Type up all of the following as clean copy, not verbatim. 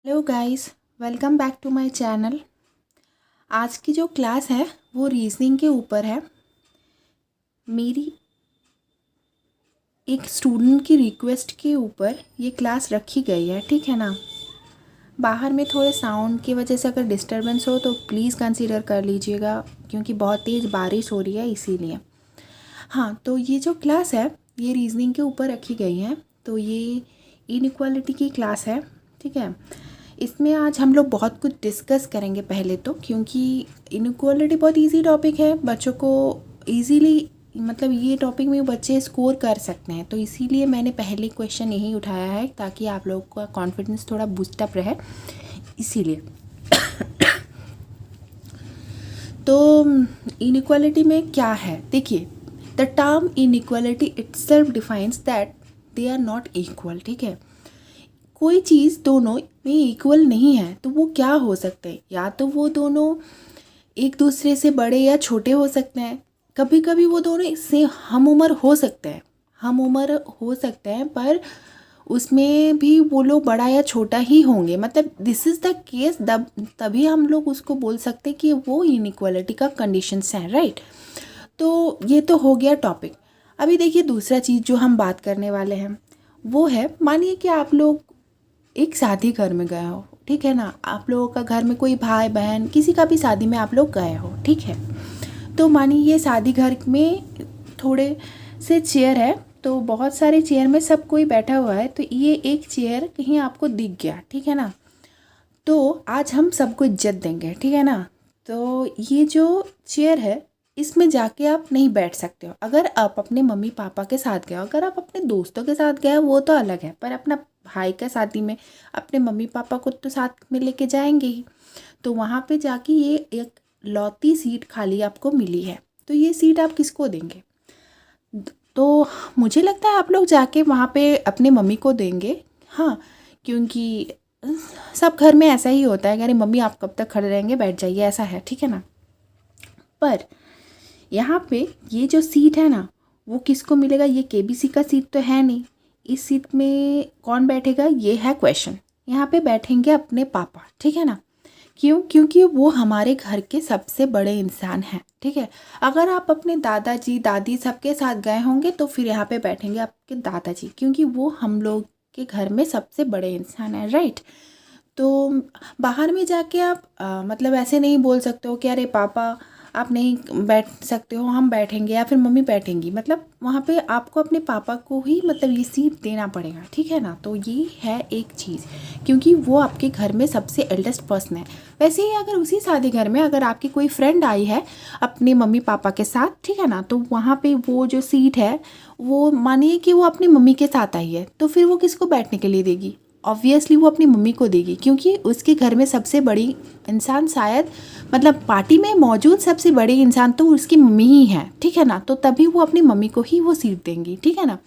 Hello guys, welcome back to my channel. आज की जो क्लास है वो रीजनिंग के ऊपर है। मेरी एक स्टूडेंट की रिक्वेस्ट के ऊपर ये क्लास रखी गई है, ठीक है ना। बाहर में थोड़े साउंड की वजह से अगर डिस्टरबेंस हो तो प्लीज़ कंसीडर कर लीजिएगा, क्योंकि बहुत तेज़ बारिश हो रही है इसीलिए। हाँ, तो ये जो क्लास है ये रीजनिंग के ऊपर रखी गई है। तो ये इनइक्वालिटी की क्लास है, ठीक है। इसमें आज हम लोग बहुत कुछ डिस्कस करेंगे पहले तो, क्योंकि इनइक्वालिटी बहुत इजी टॉपिक है, बच्चों को इजीली मतलब ये टॉपिक में बच्चे स्कोर कर सकते हैं। तो इसीलिए मैंने पहले क्वेश्चन यही उठाया है ताकि आप लोगों का कॉन्फिडेंस थोड़ा बूस्टअप रहे, इसीलिए। तो इनइक्वालिटी में क्या है, देखिए, the term inequality itself defines that they are not equal, ठीक है। कोई चीज़ दोनों में इक्वल नहीं है तो वो क्या हो सकते हैं, या तो वो दोनों एक दूसरे से बड़े या छोटे हो सकते हैं, कभी कभी वो दोनों इससे हम उम्र हो सकते हैं, पर उसमें भी वो लोग बड़ा या छोटा ही होंगे, मतलब दिस इज़ द केस, तभी हम लोग उसको बोल सकते हैं कि वो इनइक्वालिटी का कंडीशंस हैं, राइट। तो ये तो हो गया टॉपिक। अभी देखिए दूसरा चीज़ जो हम बात करने वाले हैं वो है, मानिए कि आप लोग एक शादी घर में गए हो, ठीक है ना। आप लोगों का घर में कोई भाई बहन किसी का भी शादी में आप लोग गए हो, ठीक है। तो मानिए ये शादी घर में थोड़े से चेयर है, तो बहुत सारे चेयर में सब कोई बैठा हुआ है, तो ये एक चेयर कहीं आपको दिख गया, ठीक है ना। तो आज हम सबको इज्जत देंगे, ठीक है ना। तो ये जो चेयर है इसमें जाके आप नहीं बैठ सकते हो अगर आप अपने मम्मी पापा के साथ गए हो। अगर आप अपने दोस्तों के साथ गए हो वो तो अलग है, पर अपना भाई का शादी में अपने मम्मी पापा को तो साथ में लेके जाएंगे ही। तो वहाँ पे जाके ये एक लौती सीट खाली आपको मिली है, तो ये सीट आप किसको देंगे? तो मुझे लगता है आप लोग जाके वहाँ पे अपने मम्मी को देंगे, हाँ, क्योंकि सब घर में ऐसा ही होता है कि अरे मम्मी आप कब तक खड़े रहेंगे, बैठ जाइए, ऐसा है, ठीक है ना। पर यहाँ पे ये जो सीट है ना वो किसको मिलेगा? ये केबीसी का सीट तो है नहीं। इस सीट में कौन बैठेगा ये है क्वेश्चन। यहाँ पे बैठेंगे अपने पापा, ठीक है ना। क्यों? क्योंकि वो हमारे घर के सबसे बड़े इंसान हैं, ठीक है। अगर आप अपने दादाजी दादी सबके साथ गए होंगे तो फिर यहाँ पे बैठेंगे आपके दादाजी, क्योंकि वो हम लोग के घर में सबसे बड़े इंसान हैं, राइट। तो बाहर में जाके आप मतलब ऐसे नहीं बोल सकते हो कि अरे पापा आप नहीं बैठ सकते हो, हम बैठेंगे, या फिर मम्मी बैठेंगी, मतलब वहाँ पे आपको अपने पापा को ही मतलब ये सीट देना पड़ेगा, ठीक है ना। तो ये है एक चीज़, क्योंकि वो आपके घर में सबसे एल्डेस्ट पर्सन है। वैसे ही अगर उसी शादी घर में अगर आपकी कोई फ्रेंड आई है अपने मम्मी पापा के साथ, ठीक है ना, तो वहाँ पे वो जो सीट है वो मानिए कि वो अपनी मम्मी के साथ आई है, तो फिर वो किसको बैठने के लिए देगी? ऑब्वियसली वो अपनी मम्मी को देगी, क्योंकि उसके घर में सबसे बड़ी इंसान शायद मतलब पार्टी में मौजूद सबसे बड़े इंसान तो उसकी मम्मी ही है, ठीक है ना। तो तभी वो अपनी मम्मी को ही वो सीट देंगी, ठीक है ना।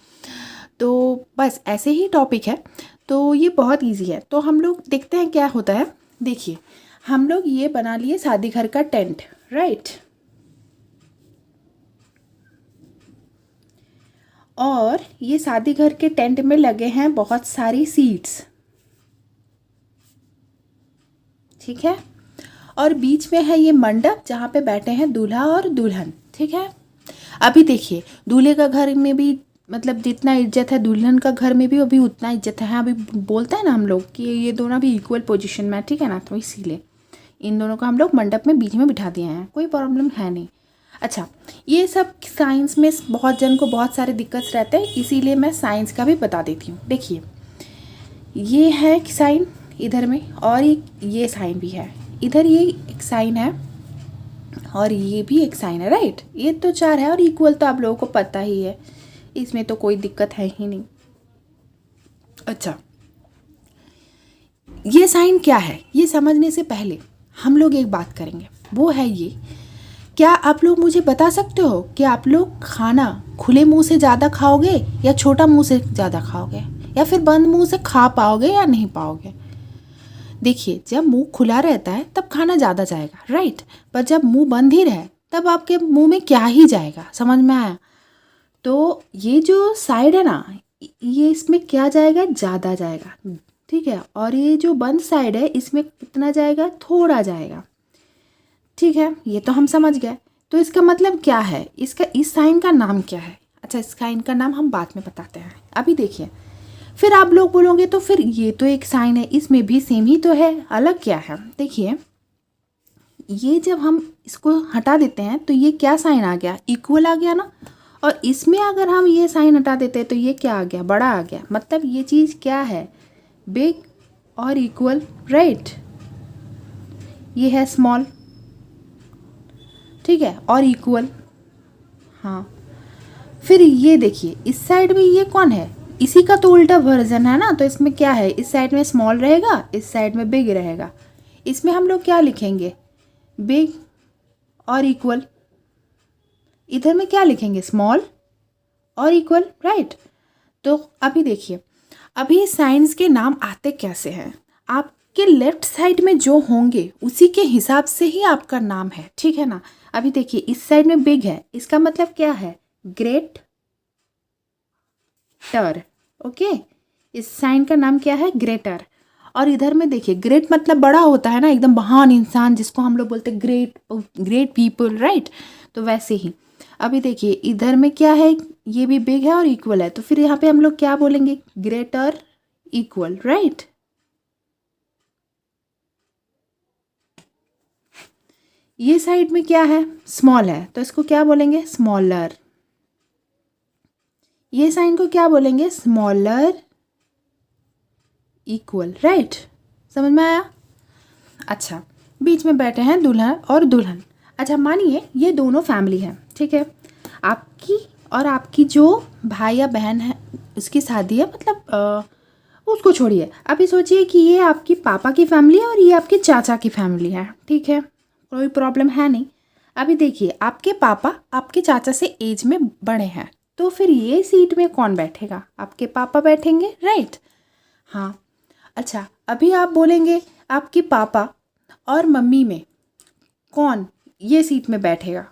तो बस ऐसे ही टॉपिक है, तो ये बहुत इजी है। तो हम लोग देखते हैं क्या होता है। देखिए हम लोग ये बना लिए शादी घर का टेंट, राइट। और ये शादी घर के टेंट में लगे हैं बहुत सारी सीट्स, ठीक है। और बीच में है ये मंडप जहाँ पे बैठे हैं दूल्हा और दुल्हन, ठीक है। अभी देखिए दूल्हे का घर में भी मतलब जितना इज्जत है दुल्हन का घर में भी अभी उतना इज्जत है। अभी बोलते हैं ना हम लोग कि ये दोनों भी इक्वल पोजीशन में है, ठीक है ना। तो इसीलिए इन दोनों को हम लोग मंडप में बीच में बिठा दिए हैं, कोई प्रॉब्लम है नहीं। अच्छा, ये सब साइंस में बहुत जन को बहुत सारे दिक्कत रहते हैं, इसीलिए मैं साइंस का भी बता देती हूँ। देखिए ये है साइन इधर में, और ये साइन भी है इधर, ये एक साइन है और ये भी एक साइन है, राइट। ये तो चार है और इक्वल तो आप लोगों को पता ही है, इसमें तो कोई दिक्कत है ही नहीं। अच्छा, ये साइन क्या है ये समझने से पहले हम लोग एक बात करेंगे, वो है ये, क्या आप लोग मुझे बता सकते हो कि आप लोग खाना खुले मुंह से ज़्यादा खाओगे या छोटा मुंह से ज़्यादा खाओगे, या फिर बंद मुंह से खा पाओगे या नहीं पाओगे? देखिए जब मुंह खुला रहता है तब खाना ज़्यादा जाएगा, राइट। पर जब मुंह बंद ही रहे तब आपके मुंह में क्या ही जाएगा, समझ में आया? तो ये जो साइड है ना ये इसमें क्या जाएगा, ज़्यादा जाएगा। ठीक है, और ये जो बंद साइड है इसमें कितना जाएगा, थोड़ा जाएगा, ठीक है, ये तो हम समझ गए। तो इसका मतलब क्या है, इसका इस साइन का नाम क्या है? अच्छा, इस साइन का नाम हम बाद में बताते हैं। अभी देखिए, फिर आप लोग बोलोगे तो फिर ये तो एक साइन है, इसमें भी सेम ही तो है, अलग क्या है? देखिए, ये जब हम इसको हटा देते हैं तो ये क्या साइन आ गया, इक्वल आ गया ना। और इसमें अगर हम ये साइन हटा देते हैं तो ये क्या आ गया, बड़ा आ गया। मतलब ये चीज़ क्या है, बिग और इक्वल, राइट। ये है स्मॉल, ठीक है, और इक्वल, हाँ। फिर ये देखिए, इस साइड में ये कौन है, इसी का तो उल्टा वर्जन है ना। तो इसमें क्या है, इस साइड में स्मॉल रहेगा, इस साइड में बिग रहेगा। इसमें हम लोग क्या लिखेंगे, बिग और इक्वल। इधर में क्या लिखेंगे, स्मॉल और इक्वल, राइट। तो अभी देखिए, अभी साइंस के नाम आते कैसे हैं, आपके लेफ्ट साइड में जो होंगे उसी के हिसाब से ही आपका नाम है, ठीक है ना। अभी देखिए, इस साइड में बिग है, इसका मतलब क्या है, ग्रेट टर, ओके। इस साइन का नाम क्या है, ग्रेटर। और इधर में देखिए, ग्रेट मतलब बड़ा होता है ना, एकदम महान इंसान, जिसको हम लोग बोलते हैं ग्रेट, ग्रेट पीपल, राइट। तो वैसे ही अभी देखिए, इधर में क्या है, ये भी बिग है और इक्वल है, तो फिर यहाँ पे हम लोग क्या बोलेंगे, ग्रेटर इक्वल, राइट। ये साइड में क्या है, स्मॉल है, तो इसको क्या बोलेंगे, स्मॉलर। ये साइन को क्या बोलेंगे, स्मॉलर इक्वल, राइट। समझ में आया? अच्छा, बीच में बैठे हैं दूल्हा और दुल्हन। अच्छा, मानिए ये दोनों फैमिली है, ठीक है। आपकी और आपकी जो भाई या बहन है उसकी शादी है, मतलब उसको छोड़िए। अभी सोचिए कि ये आपकी पापा की फैमिली है और ये आपके चाचा की फैमिली है, ठीक है, कोई प्रॉब्लम है नहीं। अभी देखिए, आपके पापा आपके चाचा से एज में बड़े हैं, तो फिर ये सीट में कौन बैठेगा, आपके पापा बैठेंगे, राइट। हाँ, अच्छा, अभी आप बोलेंगे आपके पापा और मम्मी में कौन ये सीट में बैठेगा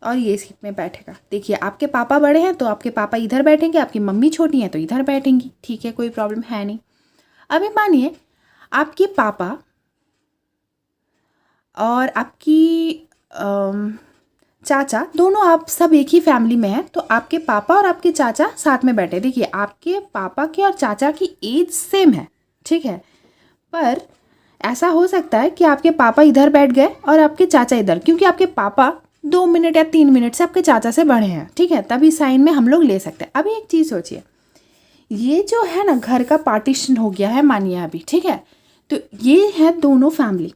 और ये सीट में बैठेगा। देखिए, आपके पापा बड़े हैं तो आपके पापा इधर बैठेंगे, आपकी मम्मी छोटी हैं तो इधर बैठेंगी, ठीक है, कोई प्रॉब्लम है नहीं। अभी मानिए आपके पापा और आपकी चाचा दोनों, आप सब एक ही फैमिली में हैं, तो आपके पापा और आपके चाचा साथ में बैठे। देखिए, आपके पापा की और चाचा की एज सेम है, ठीक है, पर ऐसा हो सकता है कि आपके पापा इधर बैठ गए और आपके चाचा इधर, क्योंकि आपके पापा 2 मिनट या 3 मिनट से आपके चाचा से बड़े हैं, ठीक है, तभी साइन में हम लोग ले सकते हैं। अभी एक चीज़ सोचिए, ये जो है ना, घर का पार्टीशन हो गया है मानिए अभी, ठीक है। तो ये है दोनों फैमिली।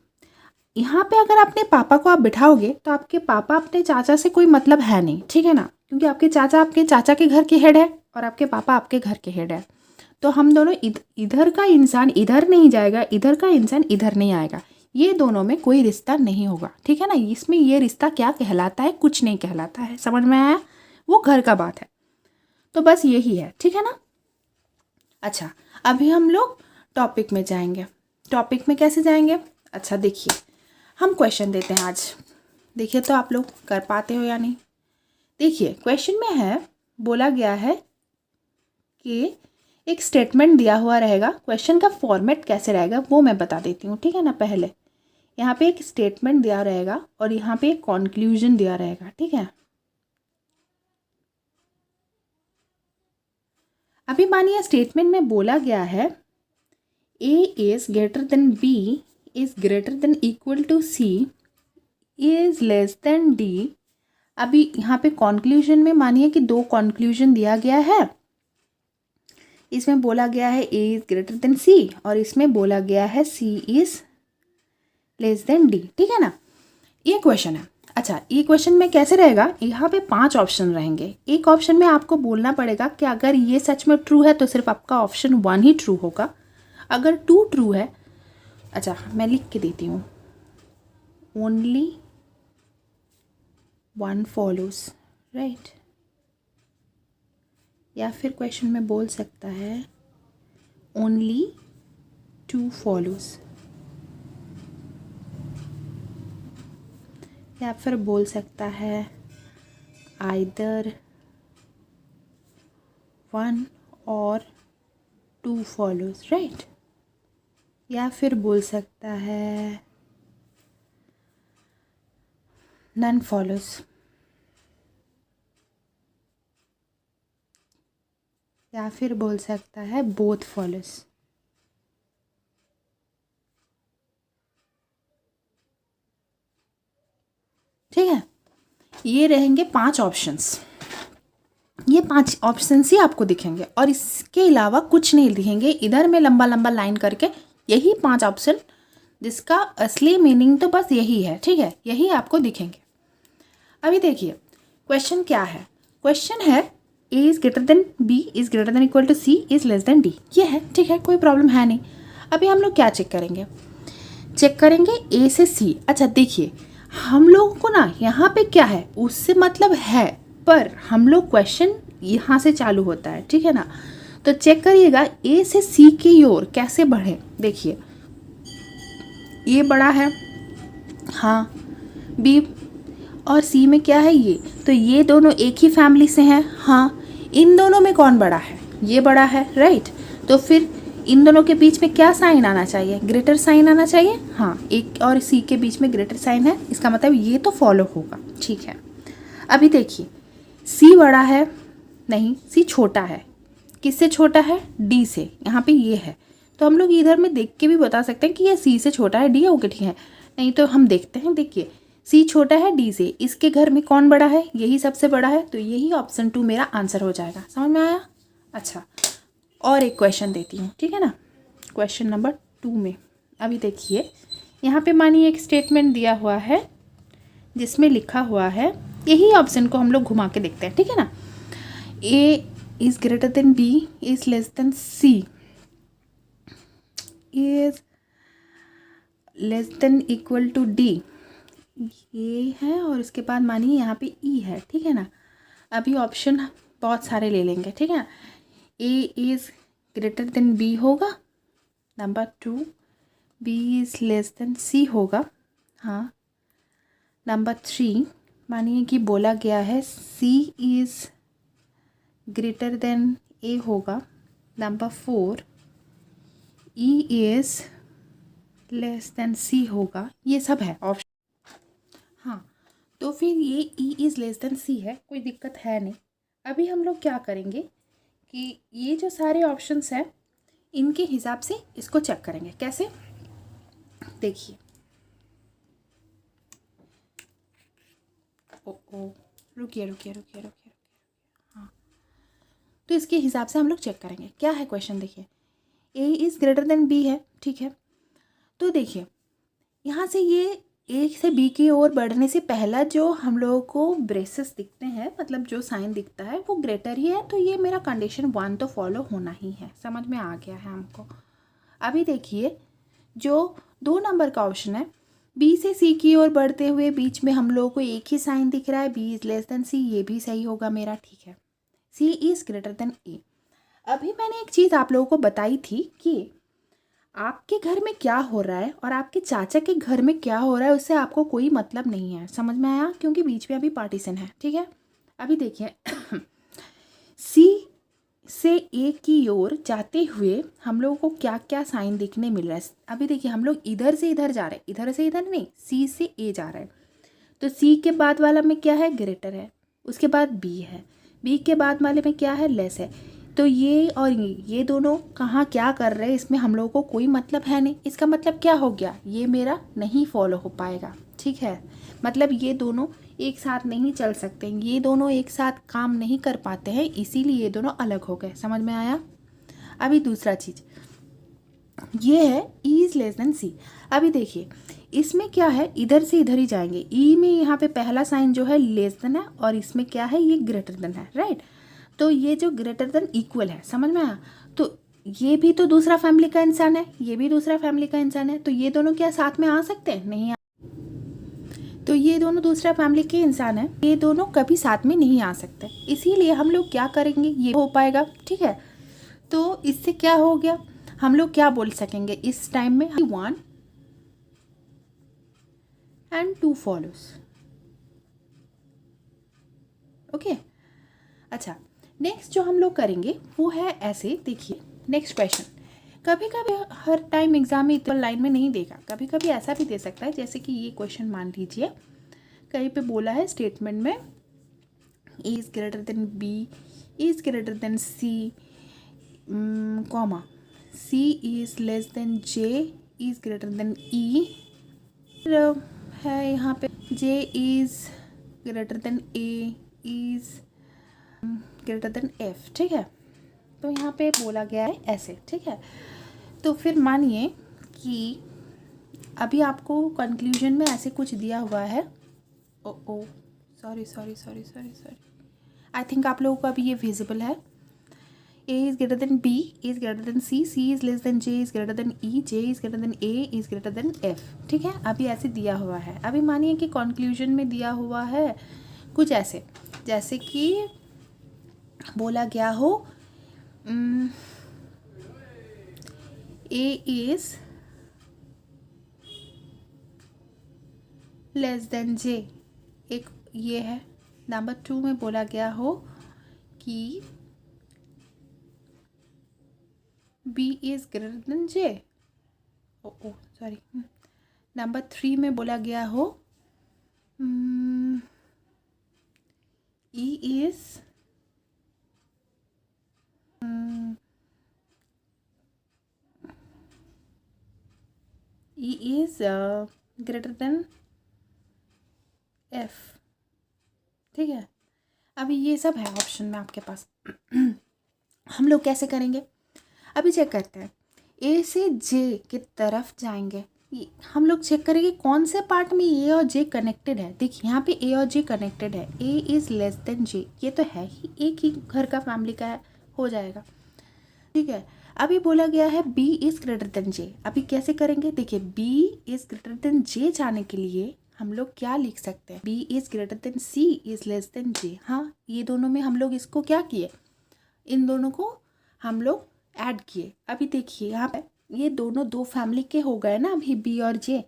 यहाँ पे अगर अपने पापा को आप बिठाओगे तो आपके पापा अपने चाचा से कोई मतलब है नहीं, ठीक है ना, क्योंकि आपके चाचा के घर के हेड है और आपके पापा आपके घर के हेड है। तो हम दोनों इधर का इंसान इधर नहीं जाएगा, इधर का इंसान इधर नहीं आएगा, ये दोनों में कोई रिश्ता नहीं होगा, ठीक है ना। इसमें ये रिश्ता क्या कहलाता है, कुछ नहीं कहलाता है, समझ में आया? वो घर का बात है, तो बस यही है, ठीक है ना। अच्छा, अभी हम लोग टॉपिक में जाएंगे। टॉपिक में कैसे जाएंगे? अच्छा देखिए, हम क्वेश्चन देते हैं आज, देखिए तो आप लोग कर पाते हो या नहीं। देखिए, क्वेश्चन में है, बोला गया है कि एक स्टेटमेंट दिया हुआ रहेगा, क्वेश्चन का फॉर्मेट कैसे रहेगा वो मैं बता देती हूँ, ठीक है ना। पहले यहाँ पे एक स्टेटमेंट दिया रहेगा और यहाँ पे एक कॉन्क्लूजन दिया रहेगा, ठीक है। अभी मानिए स्टेटमेंट में बोला गया है A is greater than B is greater than equal to C is less than D। अभी यहाँ पे कॉन्क्लूजन में मानिए कि 2 कॉन्क्लूजन दिया गया है। इसमें बोला गया है A is greater then C और इसमें बोला गया है C is less then D, ठीक है ना। ये क्वेश्चन है। अच्छा, ये क्वेश्चन में कैसे रहेगा, यहाँ पे 5 ऑप्शन रहेंगे। एक ऑप्शन में आपको बोलना पड़ेगा कि अगर ये सच में ट्रू है तो सिर्फ आपका ऑप्शन 1 ही ट्रू होगा, अगर 2 ट्रू है, अच्छा मैं लिख के देती हूँ, ओनली 1 फॉलोज, राइट। या फिर क्वेश्चन में बोल सकता है ओनली 2 फॉलोज, या फिर बोल सकता है आइदर 1 और 2 फॉलोज, राइट। या फिर बोल सकता है नन फॉलोज, या फिर बोल सकता है बोथ फॉलोज। ठीक है, ये रहेंगे 5 ऑप्शंस। ये 5 ऑप्शंस ही आपको दिखेंगे और इसके अलावा कुछ नहीं दिखेंगे। इधर में लंबा लंबा लाइन करके यही 5 ऑप्शन, जिसका असली मीनिंग तो बस यही है। ठीक है, यही आपको दिखेंगे। अभी देखिए क्वेश्चन क्या है। क्वेश्चन है A is greater than B is greater than equal to C is less than D. ये है, ठीक है, कोई प्रॉब्लम है नहीं। अभी हम लोग क्या चेक करेंगे, चेक करेंगे ए से सी। अच्छा देखिए, हम लोगों को ना यहाँ पे क्या है उससे मतलब है, पर हम लोग क्वेश्चन यहाँ से चालू होता है। ठीक है ना, तो चेक करिएगा ए से सी की ओर कैसे बढ़े। देखिए ये बड़ा है, हाँ, बी और सी में क्या है ये, तो ये दोनों एक ही फैमिली से हैं। हाँ, इन दोनों में कौन बड़ा है, ये बड़ा है, राइट। तो फिर इन दोनों के बीच में क्या साइन आना चाहिए, ग्रेटर साइन आना चाहिए। हाँ, एक और सी के बीच में ग्रेटर साइन है, इसका मतलब ये तो फॉलो होगा। ठीक है, अभी देखिए सी बड़ा है, नहीं सी छोटा है। किससे छोटा है, डी से। यहाँ पे ये है, तो हम लोग इधर में देख के भी बता सकते हैं कि ये सी से छोटा है, डी है, ओके ठीक है। नहीं तो हम देखते हैं, देखिए सी छोटा है डी से, इसके घर में कौन बड़ा है, यही सबसे बड़ा है, तो यही ऑप्शन 2 मेरा आंसर हो जाएगा। समझ में आया। अच्छा, और एक क्वेश्चन देती हूँ, ठीक है ना, क्वेश्चन नंबर 2 में अभी देखिए यहाँ पे मानिए एक स्टेटमेंट दिया हुआ है जिसमें लिखा हुआ है, यही ऑप्शन को हम लोग घुमा के देखते हैं। ठीक है ना, A is greater than B is less than C is less than equal to D, ये है, और इसके बाद मानिए यहाँ पे ई है। ठीक है ना, अभी ऑप्शन बहुत सारे ले लेंगे। ठीक है, A is greater than B होगा, number 2 B is less than C होगा, हाँ, नंबर 3 मानिए कि बोला गया है C is greater than A होगा, number 4 E is less than C होगा। ये सब है ऑप्शन। हाँ, तो फिर ये E is less than C है, कोई दिक्कत है नहीं। अभी हम लोग क्या करेंगे कि ये जो सारे ऑप्शंस हैं इनके हिसाब से इसको चेक करेंगे। कैसे, देखिए, ओ रुकिए रुकिए रुकिए रुकिए, हाँ, तो इसके हिसाब से हम लोग चेक करेंगे। क्या है क्वेश्चन, देखिए A is greater than B है। ठीक है, तो देखिए यहाँ से ये ए से बी की ओर बढ़ने से पहला जो हम लोगों को ब्रेसेस दिखते हैं, मतलब जो साइन दिखता है वो ग्रेटर ही है, तो ये मेरा कंडीशन 1 तो फॉलो होना ही है। समझ में आ गया है हमको। अभी देखिए जो 2 नंबर का ऑप्शन है, बी से सी की ओर बढ़ते हुए बीच में हम लोगों को एक ही साइन दिख रहा है, बी इज़ लेस देन सी, ये भी सही होगा मेरा। ठीक है, सी इज़ ग्रेटर देन ए। अभी मैंने एक चीज़ आप लोगों को बताई थी कि आपके घर में क्या हो रहा है और आपके चाचा के घर में क्या हो रहा है उससे आपको कोई मतलब नहीं है। समझ में आया, क्योंकि बीच में अभी पार्टीशन है। ठीक है, अभी देखिए सी से ए की ओर जाते हुए हम लोगों को क्या क्या साइन दिखने मिल रहा है। अभी देखिए हम लोग इधर से इधर जा रहे हैं, इधर से इधर नहीं, सी से ए जा रहा है, तो सी के बाद वाला में क्या है, ग्रेटर है, उसके बाद बी है, बी के बाद वाले में क्या है, लेस है। तो ये और ये दोनों कहाँ क्या कर रहे हैं इसमें हम लोगों को कोई मतलब है नहीं। इसका मतलब क्या हो गया, ये मेरा नहीं फॉलो हो पाएगा। ठीक है, मतलब ये दोनों एक साथ नहीं चल सकते, ये दोनों एक साथ काम नहीं कर पाते हैं, इसीलिए ये दोनों अलग हो गए। समझ में आया। अभी दूसरा चीज़ ये है ई इज़ लेस देन सी। अभी देखिए इसमें क्या है, इधर से इधर ही जाएंगे, ई में यहाँ पे पहला साइन जो है लेस देन है और इसमें क्या है, ये ग्रेटर देन है, राइट। तो ये जो ग्रेटर देन इक्वल है, समझ में आया। तो ये भी तो दूसरा फैमिली का इंसान है, ये भी दूसरा फैमिली का इंसान है, तो ये दोनों क्या साथ में आ सकते हैं, नहीं आ। तो ये दोनों दूसरा फैमिली के इंसान हैं, ये दोनों कभी साथ में नहीं आ सकते, इसीलिए हम लोग क्या करेंगे, ये हो पाएगा। ठीक है, तो इससे क्या हो गया, हम लोग क्या बोल सकेंगे इस टाइम में, 1 and 2 follows। ओके, अच्छा नेक्स्ट जो हम लोग करेंगे वो है ऐसे, देखिए नेक्स्ट क्वेश्चन। कभी कभी हर टाइम एग्जाम में इतना लाइन में नहीं देगा, कभी कभी ऐसा भी दे सकता है, जैसे कि ये क्वेश्चन मान लीजिए कहीं पे बोला है स्टेटमेंट में A is greater than B is greater than C comma C is less than J is greater than E, है यहाँ पे J is greater than A is greater than F, ठीक है। तो यहाँ पे बोला गया है ऐसे, ठीक है। तो फिर मानिए कि अभी आपको कंक्लूजन में ऐसे कुछ दिया हुआ है, ओ सॉरी आई थिंक आप लोगों को अभी ये विजिबल है। A is greater than B is greater than C is less than J is greater than E J is greater than A is greater than F, ठीक है। अभी ऐसे दिया हुआ है। अभी मानिए कि कंक्लूजन में दिया हुआ है कुछ ऐसे, जैसे कि बोला गया हो ए इज़ लेस देन जे, एक ये है। नंबर 2 में बोला गया हो कि B is greater than J, oh sorry. Number 3 में बोला गया हो E is greater than F, ठीक है। अभी ये सब है ऑप्शन में आपके पास। हम लोग कैसे करेंगे, अभी चेक करते हैं। ए से जे की तरफ जाएंगे, हम लोग चेक करेंगे कौन से पार्ट में ए और जे कनेक्टेड है। देखिए यहाँ पे ए और जे कनेक्टेड है, ए इज़ लेस देन जे, ये तो है ही, एक ही घर का फैमिली का है, हो जाएगा, ठीक है। अभी बोला गया है B is greater than J, अभी कैसे करेंगे, देखिए B is greater than J जाने के लिए हम लोग क्या लिख सकते हैं, B is greater than C is less than J. हाँ, ये दोनों में हम लोग इसको क्या किए, इन दोनों को हम लोग ऐड किए। अभी देखिए यहाँ पे ये दोनों दो फैमिली के हो गए ना, अभी बी और जे,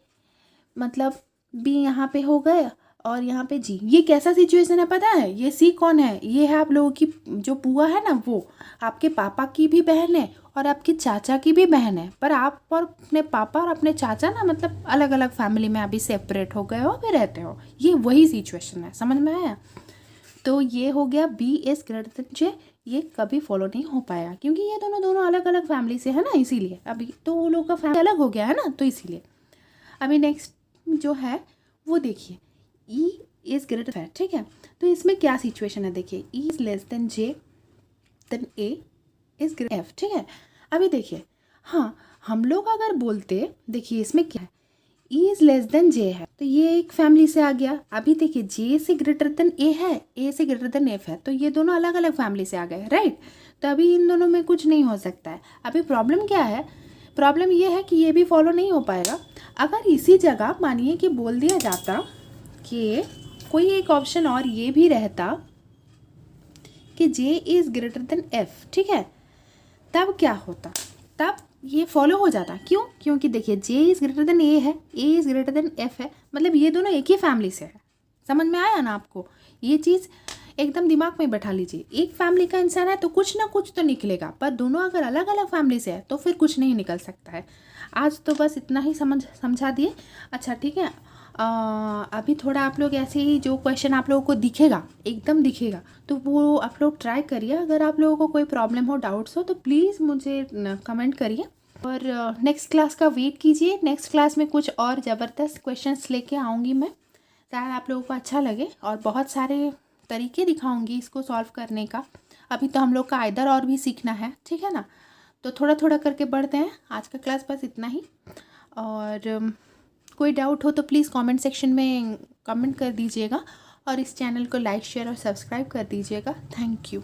मतलब बी यहाँ पे हो गए और यहाँ पे जी। ये कैसा सिचुएशन है पता है, ये सी कौन है, ये है आप लोगों की जो बुआ है ना, वो आपके पापा की भी बहन है और आपके चाचा की भी बहन है, पर आप और अपने पापा और अपने चाचा ना मतलब अलग अलग फैमिली में अभी सेपरेट हो गए हो, अभी रहते हो। ये वही सिचुएशन है, समझ में आया। तो ये हो गया बी इज़ ग्रेटर देन जे, ये कभी फॉलो नहीं हो पाया क्योंकि ये दोनों अलग अलग फैमिली से है ना, इसीलिए अभी तो वो लोग का फैमिली अलग हो गया है ना, तो इसीलिए। अभी नेक्स्ट जो है वो देखिए ई इज़ ग्रेटर है, ठीक है। तो इसमें क्या सिचुएशन है, देखिए E is less than J then A is greater F, ठीक है। अभी देखिए, हाँ हम लोग अगर बोलते, देखिए इसमें क्या है, ई इज़ लेस देन जे है तो ये एक फैमिली से आ गया। अभी देखिए जे से ग्रेटर देन ए है, ए से ग्रेटर देन एफ है, तो ये दोनों अलग अलग फैमिली से आ गए, राइट। तो अभी इन दोनों में कुछ नहीं हो सकता है। अभी प्रॉब्लम क्या है, प्रॉब्लम ये है कि ये भी फॉलो नहीं हो पाएगा। अगर इसी जगह मानिए कि बोल दिया जाता कि कोई एक ऑप्शन और ये भी रहता कि जे इज़ ग्रेटर देन एफ, ठीक है, तब क्या होता, तब ये फॉलो हो जाता। क्यों, क्योंकि देखिए जे इज़ ग्रेटर देन ए है, A is greater than F है, मतलब ये दोनों एक ही फैमिली से है। समझ में आया ना आपको, ये चीज़ एकदम दिमाग में बैठा लीजिए। एक फैमिली का इंसान है तो कुछ ना कुछ तो निकलेगा, पर दोनों अगर अलग अलग फैमिली से है तो फिर कुछ नहीं निकल सकता है। आज तो बस इतना ही समझा दिए। अच्छा ठीक है, अभी थोड़ा आप लोग ऐसे ही जो क्वेश्चन आप लोगों को दिखेगा, एकदम दिखेगा, तो वो आप लोग ट्राई करिए। अगर आप लोगों को कोई प्रॉब्लम हो, डाउट्स हो, तो प्लीज़ मुझे कमेंट करिए और नेक्स्ट क्लास का वेट कीजिए। नेक्स्ट क्लास में कुछ और ज़बरदस्त क्वेश्चंस लेके आऊँगी मैं, शायद आप लोगों को अच्छा लगे, और बहुत सारे तरीके दिखाऊंगी इसको सॉल्व करने का। अभी तो हम लोग का आइदर और भी सीखना है, ठीक है ना। तो थोड़ा थोड़ा करके बढ़ते हैं। आज का क्लास बस इतना ही, और कोई डाउट हो तो प्लीज़ कमेंट सेक्शन में कमेंट कर दीजिएगा, और इस चैनल को लाइक शेयर और सब्सक्राइब कर दीजिएगा। Thank you.